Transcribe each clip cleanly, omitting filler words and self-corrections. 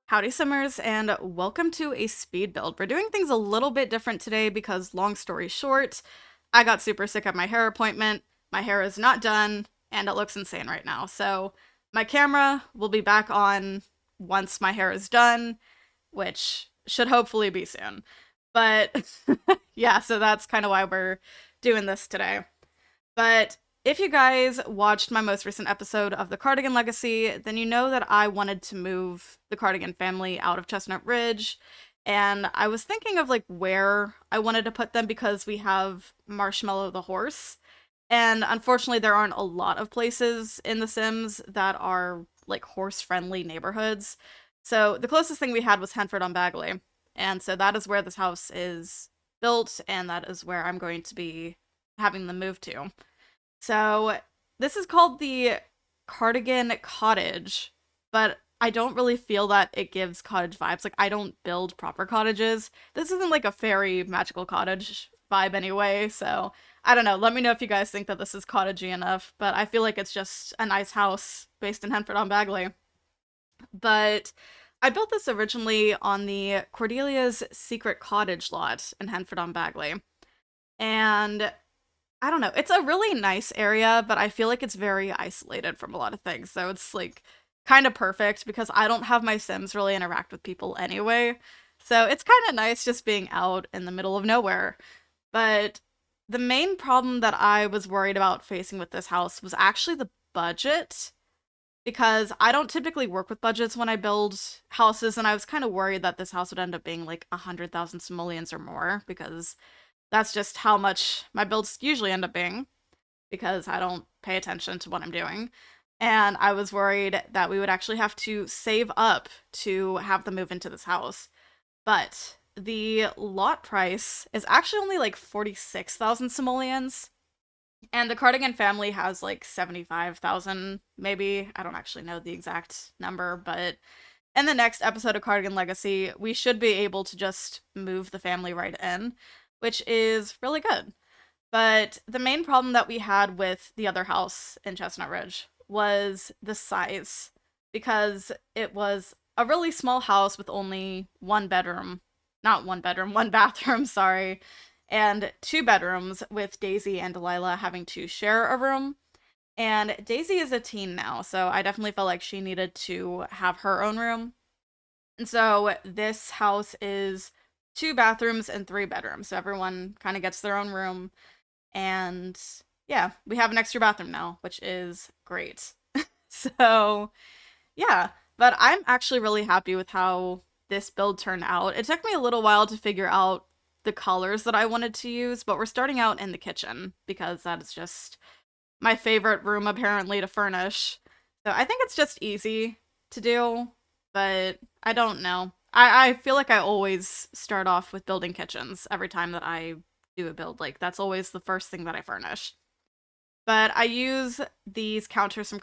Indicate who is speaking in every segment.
Speaker 1: Howdy Simmers, and welcome to a speed build. We're doing things a little bit different today because, long story short, I got super sick at my hair appointment, my hair is not done, and it looks insane right now. So my camera will be back on once my hair is done, which should hopefully be soon. But yeah, so that's kind of why we're doing this today. But if you guys watched my most recent episode of the Cardigan Legacy, then you know that I wanted to move the Cardigan family out of Chestnut Ridge. And I was thinking of like where I wanted to put them because we have Marshmallow the horse. And unfortunately, there aren't a lot of places in The Sims that are like horse friendly neighborhoods. So the closest thing we had was Henford on Bagley. And so that is where this house is built, and that is where I'm going to be having them move to. So this is called the Cardigan Cottage, but I don't really feel that it gives cottage vibes. Like, I don't build proper cottages. This isn't like a fairy magical cottage vibe anyway, so I don't know. Let me know if you guys think that this is cottagey enough, but I feel like it's just a nice house based in Henford on Bagley. But I built this originally on the Cordelia's Secret Cottage lot in Henford on Bagley. And I don't know. It's a really nice area, but I feel like it's very isolated from a lot of things. So it's like kind of perfect because I don't have my Sims really interact with people anyway. So it's kind of nice just being out in the middle of nowhere. But the main problem that I was worried about facing with this house was actually the budget, because I don't typically work with budgets when I build houses, and I was kind of worried that this house would end up being like 100,000 simoleons or more, because that's just how much my builds usually end up being, because I don't pay attention to what I'm doing. And I was worried that we would actually have to save up to have them move into this house. But the lot price is actually only like 46,000 simoleons. And the Cardigan family has like 75,000, maybe. I don't actually know the exact number, but in the next episode of Cardigan Legacy, we should be able to just move the family right in, which is really good. But the main problem that we had with the other house in Chestnut Ridge was the size, because it was a really small house with only one bedroom. Not one bedroom, one bathroom, sorry. And two bedrooms, with Daisy and Delilah having to share a room. And Daisy is a teen now, so I definitely felt like she needed to have her own room. And so this house is two bathrooms and three bedrooms. So everyone kind of gets their own room. And yeah, we have an extra bathroom now, which is great. So yeah, but I'm actually really happy with how this build turned out. It took me a little while to figure out the colors that I wanted to use, but we're starting out in the kitchen because that is just my favorite room apparently to furnish. So I think it's just easy to do, but I don't know. I feel like I always start off with building kitchens every time that I do a build. Like, that's always the first thing that I furnish. But I use these counters from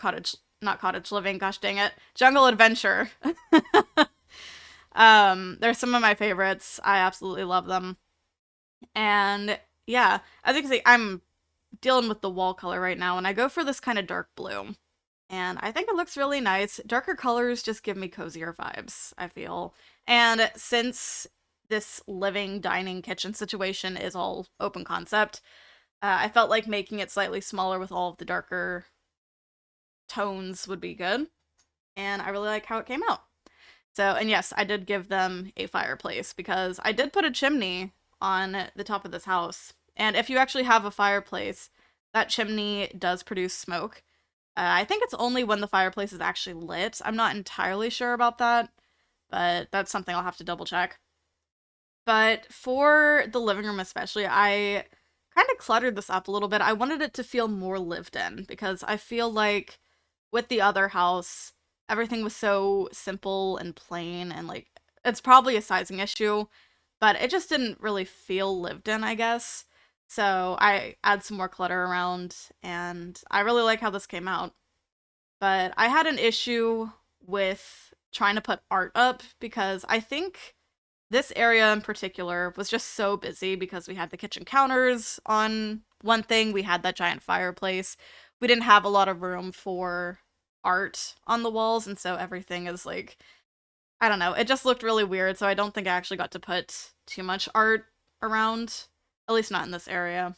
Speaker 1: not Cottage Living, gosh dang it, Jungle Adventure. They're some of my favorites. I absolutely love them. And yeah, as you can see, I'm dealing with the wall color right now, and I go for this kind of dark blue. And I think it looks really nice. Darker colors just give me cozier vibes, I feel. And since this living, dining, kitchen situation is all open concept, I felt like making it slightly smaller with all of the darker tones would be good. And I really like how it came out. So, and yes, I did give them a fireplace because I did put a chimney on the top of this house. And if you actually have a fireplace, that chimney does produce smoke. I think it's only when the fireplace is actually lit. I'm not entirely sure about that, but that's something I'll have to double check. But for the living room especially, I kind of cluttered this up a little bit. I wanted it to feel more lived in because I feel like with the other house, everything was so simple and plain, and like it's probably a sizing issue, but it just didn't really feel lived in, I guess. So I add some more clutter around, and I really like how this came out. But I had an issue with trying to put art up because I think this area in particular was just so busy because we had the kitchen counters on one thing, we had that giant fireplace. We didn't have a lot of room for art on the walls, and so everything is like I don't know. It just looked really weird, so I don't think I actually got to put too much art around, at least not in this area.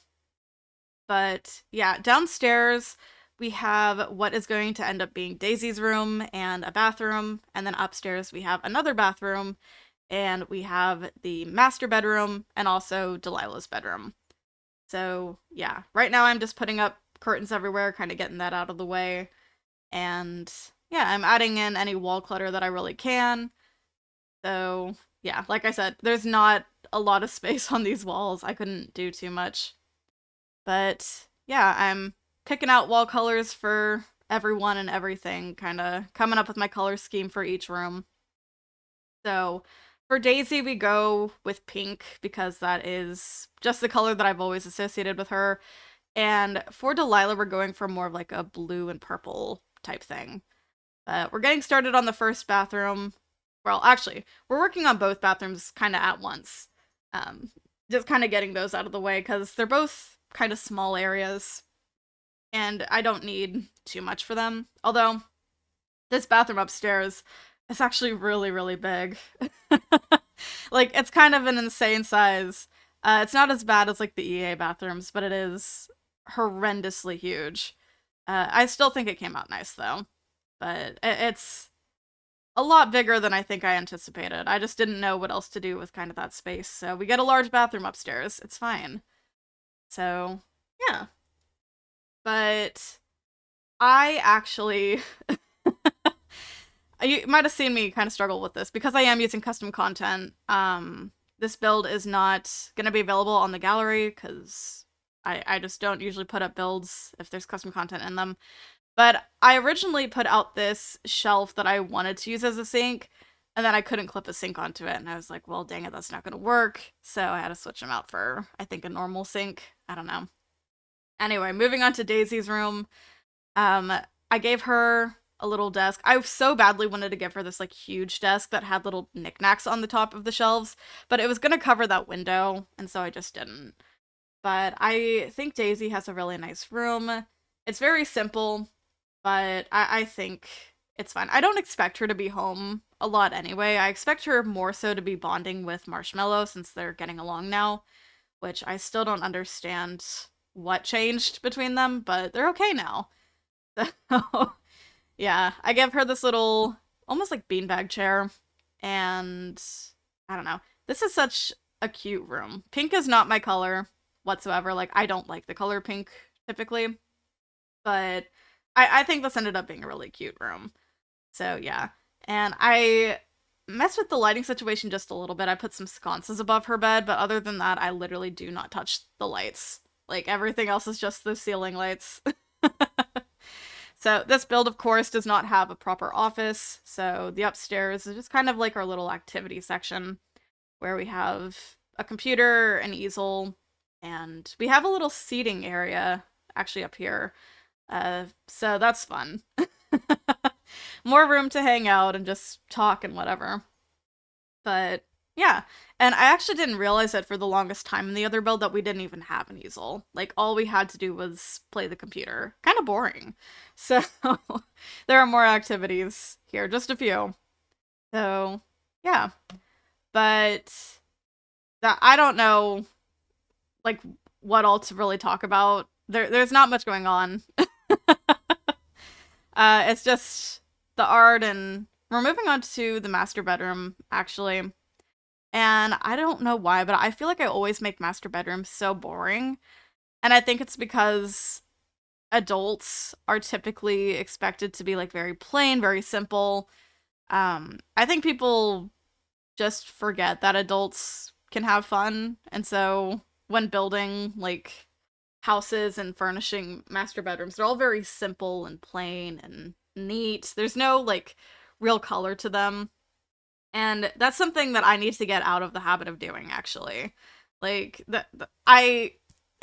Speaker 1: But yeah, downstairs we have what is going to end up being Daisy's room and a bathroom, and then upstairs we have another bathroom, and we have the master bedroom and also Delilah's bedroom. So yeah, right now I'm just putting up curtains everywhere, kind of getting that out of the way. And yeah, I'm adding in any wall clutter that I really can. So yeah, like I said, there's not a lot of space on these walls. I couldn't do too much. But yeah, I'm picking out wall colors for everyone and everything, kind of coming up with my color scheme for each room. So for Daisy, we go with pink because that is just the color that I've always associated with her. And for Delilah, we're going for more of like a blue and purple type thing. We're getting started on the first bathroom. Well, actually, we're working on both bathrooms kind of at once. Um, just kind of getting those out of the way because they're both kind of small areas and I don't need too much for them. Although, this bathroom upstairs is actually really, really big. Like, it's kind of an insane size. It's not as bad as like the EA bathrooms, but it is horrendously huge. I still think it came out nice though, but it's a lot bigger than I think I anticipated. I just didn't know what else to do with kind of that space, so we get a large bathroom upstairs. It's fine. So, yeah. But I actually you might have seen me kind of struggle with this because I am using custom content. This build is not going to be available on the gallery because I just don't usually put up builds if there's custom content in them. But I originally put out this shelf that I wanted to use as a sink, and then I couldn't clip a sink onto it, and I was like, well, dang it, that's not going to work. So I had to switch them out for, I think, a normal sink. I don't know. Anyway, moving on to Daisy's room. Um, I gave her a little desk. I so badly wanted to give her this like huge desk that had little knickknacks on the top of the shelves, but it was gonna cover that window, and so I just didn't. But I think Daisy has a really nice room. It's very simple, but I think it's fine. I don't expect her to be home a lot anyway. I expect her more so to be bonding with Marshmallow since they're getting along now, which I still don't understand what changed between them, but they're okay now. So, yeah, I give her this little, almost like beanbag chair, and I don't know. This is such a cute room. Pink is not my color whatsoever. Like, I don't like the color pink typically, but I think this ended up being a really cute room. So, yeah. And I messed with the lighting situation just a little bit. I put some sconces above her bed, but other than that, I literally do not touch the lights. Like, everything else is just the ceiling lights. So this build, of course, does not have a proper office, so the upstairs is just kind of like our little activity section, where we have a computer, an easel, and we have a little seating area actually up here. So that's fun. More room to hang out and just talk and whatever. But yeah, and I actually didn't realize that for the longest time in the other build that we didn't even have an easel. Like, all we had to do was play the computer. Kind of boring. So, there are more activities here, just a few. So, yeah. But that I don't know, like, what all to really talk about. There's not much going on. It's just the art, and we're moving on to the master bedroom, actually. And I don't know why, but I feel like I always make master bedrooms so boring. And I think it's because adults are typically expected to be like very plain, very simple. I think people just forget that adults can have fun. And so when building like houses and furnishing master bedrooms, they're all very simple and plain and neat. There's no like real color to them. And that's something that I need to get out of the habit of doing, actually. Like, I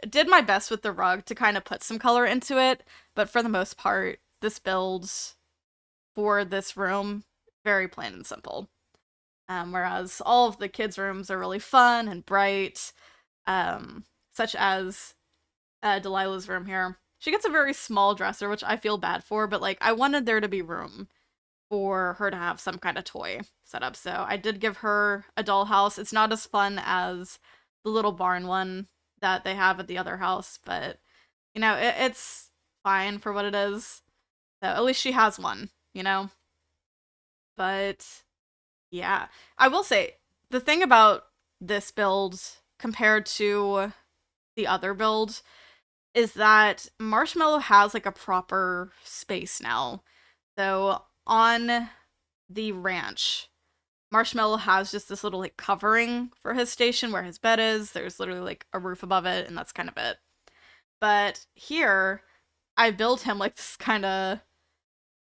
Speaker 1: did my best with the rug to kind of put some color into it, but for the most part, this build for this room, very plain and simple. Whereas all of the kids' rooms are really fun and bright, such as Delilah's room here. She gets a very small dresser, which I feel bad for, but like, I wanted there to be room for her to have some kind of toy set up. So I did give her a dollhouse. It's not as fun as the little barn one that they have at the other house, but you know, it's fine for what it is. So at least she has one, you know? But yeah, I will say the thing about this build compared to the other build is that Marshmallow has like a proper space now. So on the ranch, Marshmallow has just this little like covering for his station where his bed is. There's literally like a roof above it, and that's kind of it. But here, I built him like this kind of,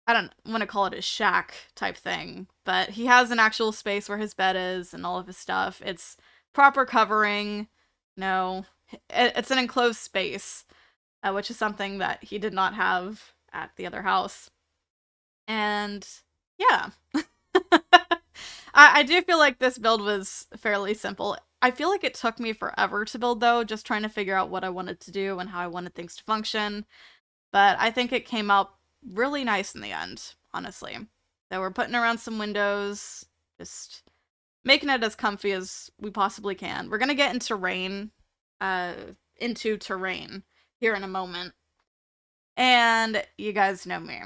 Speaker 1: I don't want to call it a shack type thing, but he has an actual space where his bed is and all of his stuff. It's proper covering. No, it's an enclosed space, which is something that he did not have at the other house. And yeah, I do feel like this build was fairly simple. I feel like it took me forever to build though, just trying to figure out what I wanted to do and how I wanted things to function. But I think it came out really nice in the end, honestly. So we're putting around some windows, just making it as comfy as we possibly can. We're gonna get into terrain here in a moment. And you guys know me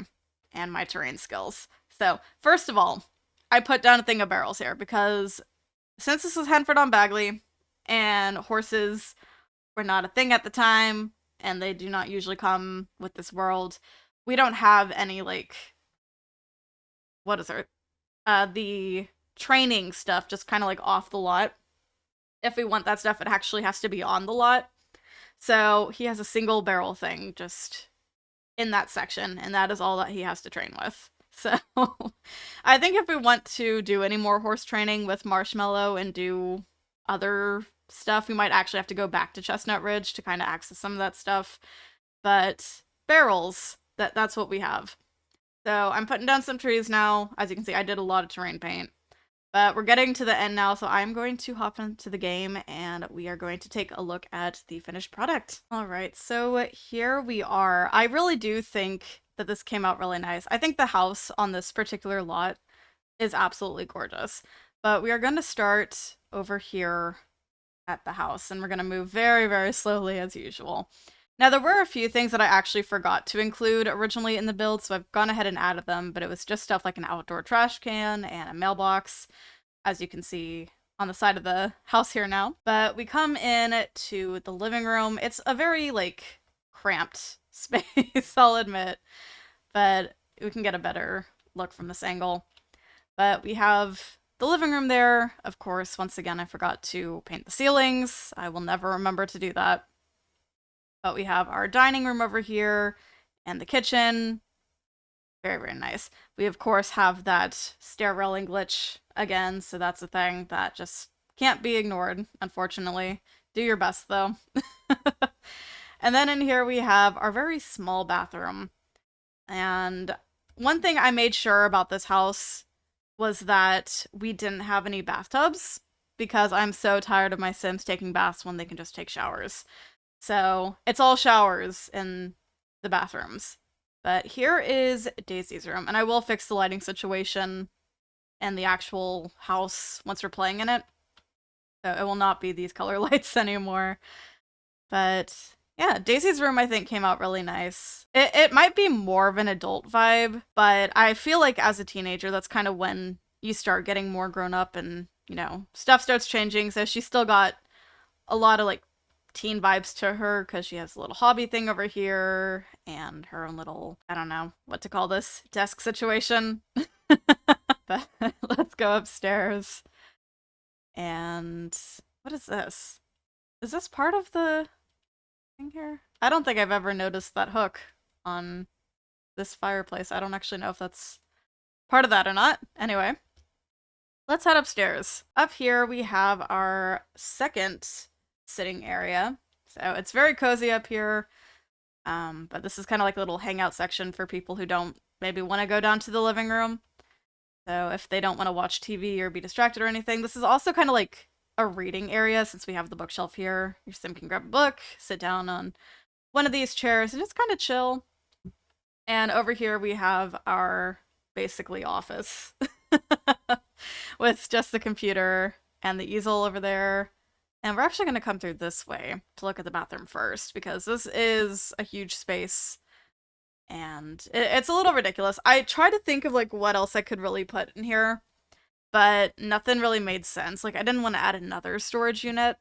Speaker 1: and my terrain skills. So, first of all, I put down a thing of barrels here because since this was Henford on Bagley and horses were not a thing at the time and they do not usually come with this world, we don't have any like what is it? The training stuff just kind of like off the lot. If we want that stuff, it actually has to be on the lot. So he has a single barrel thing just in that section, and that is all that he has to train with. So I think if we want to do any more horse training with Marshmallow and do other stuff, we might actually have to go back to Chestnut Ridge to kind of access some of that stuff. But barrels, that's what we have. So I'm putting down some trees now. As you can see, I did a lot of terrain paint. But we're getting to the end now, so I'm going to hop into the game and we are going to take a look at the finished product. Alright, so here we are. I really do think that this came out really nice. I think the house on this particular lot is absolutely gorgeous. But we are going to start over here at the house, and we're going to move very, very slowly as usual. Now, there were a few things that I actually forgot to include originally in the build, so I've gone ahead and added them, but it was just stuff like an outdoor trash can and a mailbox, as you can see on the side of the house here now. But we come in to the living room. It's a very, like, cramped space, I'll admit, but we can get a better look from this angle. But we have the living room there. Of course, once again, I forgot to paint the ceilings. I will never remember to do that. But we have our dining room over here and the kitchen. Very, very nice. We, of course, have that stair railing glitch again, so that's a thing that just can't be ignored, unfortunately. Do your best, though. And then in here we have our very small bathroom. And one thing I made sure about this house was that we didn't have any bathtubs, because I'm so tired of my Sims taking baths when they can just take showers. So it's all showers in the bathrooms. But here is Daisy's room, and I will fix the lighting situation and the actual house once we're playing in it. So it will not be these color lights anymore. But yeah, Daisy's room I think came out really nice. It might be more of an adult vibe, but I feel like as a teenager, that's kind of when you start getting more grown up and, you know, stuff starts changing. So she's still got a lot of like teen vibes to her because she has a little hobby thing over here and her own little, I don't know what to call this, desk situation. But let's go upstairs. And what is this? Is this part of the thing here? I don't think I've ever noticed that hook on this fireplace. I don't actually know if that's part of that or not. Anyway, let's head upstairs. Up here we have our second sitting area. So it's very cozy up here. But this is kind of like a little hangout section for people who don't maybe want to go down to the living room. So if they don't want to watch TV or be distracted or anything, this is also kind of like a reading area since we have the bookshelf here. Your sim can grab a book, sit down on one of these chairs, and just kind of chill. And over here we have our basically office with just the computer and the easel over there. And we're actually going to come through this way to look at the bathroom first, because this is a huge space and it's a little ridiculous. I tried to think of like what else I could really put in here, but nothing really made sense. Like I didn't want to add another storage unit.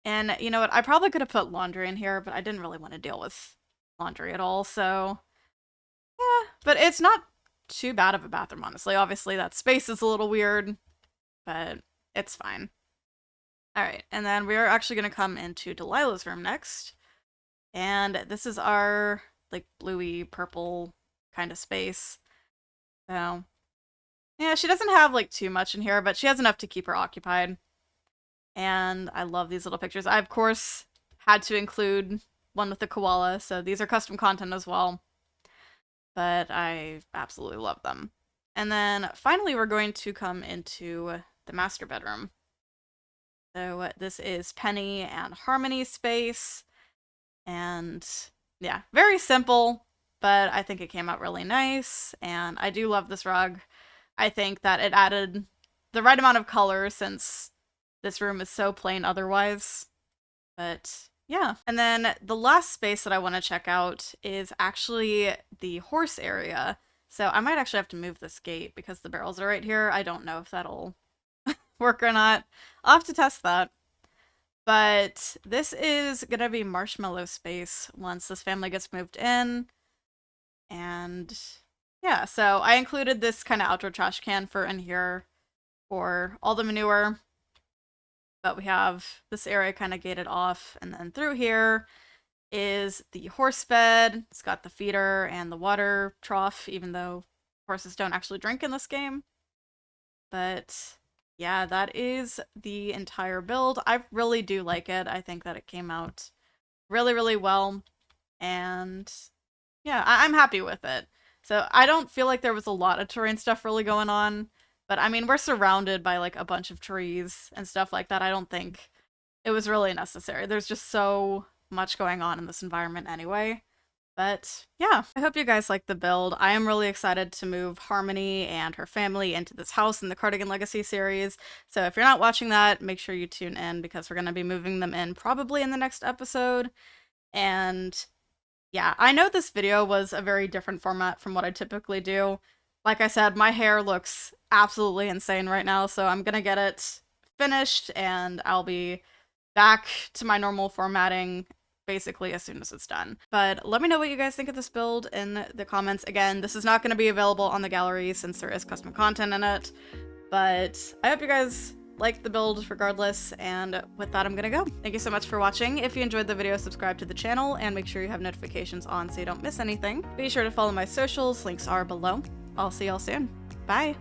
Speaker 1: And you know what? I probably could have put laundry in here, but I didn't really want to deal with laundry at all. So yeah, but it's not too bad of a bathroom, honestly. Obviously that space is a little weird, but it's fine. All right, and then we're actually going to come into Delilah's room next. And this is our, like, bluey purple kind of space. So, yeah, she doesn't have, like, too much in here, but she has enough to keep her occupied. And I love these little pictures. I, of course, had to include one with the koala, so these are custom content as well. But I absolutely love them. And then, finally, we're going to come into the master bedroom. So this is Penny and Harmony's space, and yeah, very simple, but I think it came out really nice, and I do love this rug. I think that it added the right amount of color since this room is so plain otherwise, but yeah. And then the last space that I want to check out is actually the horse area. So I might actually have to move this gate because the barrels are right here. I don't know if that'll work or not. I'll have to test that. But this is gonna be Marshmallow space once this family gets moved in. And yeah, so I included this kind of outdoor trash can for in here for all the manure. But we have this area kind of gated off, and then through here is the horse bed. It's got the feeder and the water trough, even though horses don't actually drink in this game. But yeah, that is the entire build. I really do like it. I think that it came out really, really well. And yeah, I'm happy with it. So I don't feel like there was a lot of terrain stuff really going on. But I mean, we're surrounded by like a bunch of trees and stuff like that. I don't think it was really necessary. There's just so much going on in this environment anyway. But yeah, I hope you guys like the build. I am really excited to move Harmony and her family into this house in the Cardigan Legacy series. So if you're not watching that, make sure you tune in because we're going to be moving them in probably in the next episode. And yeah, I know this video was a very different format from what I typically do. Like I said, my hair looks absolutely insane right now, so I'm going to get it finished and I'll be back to my normal formatting basically as soon as it's done. But let me know what you guys think of this build in the comments. Again, this is not going to be available on the gallery since there is custom content in it, but I hope you guys like the build regardless, and with that I'm gonna go. Thank you so much for watching. If you enjoyed the video, subscribe to the channel and make sure you have notifications on so you don't miss anything. Be sure to follow my socials, links are below. I'll see y'all soon. Bye!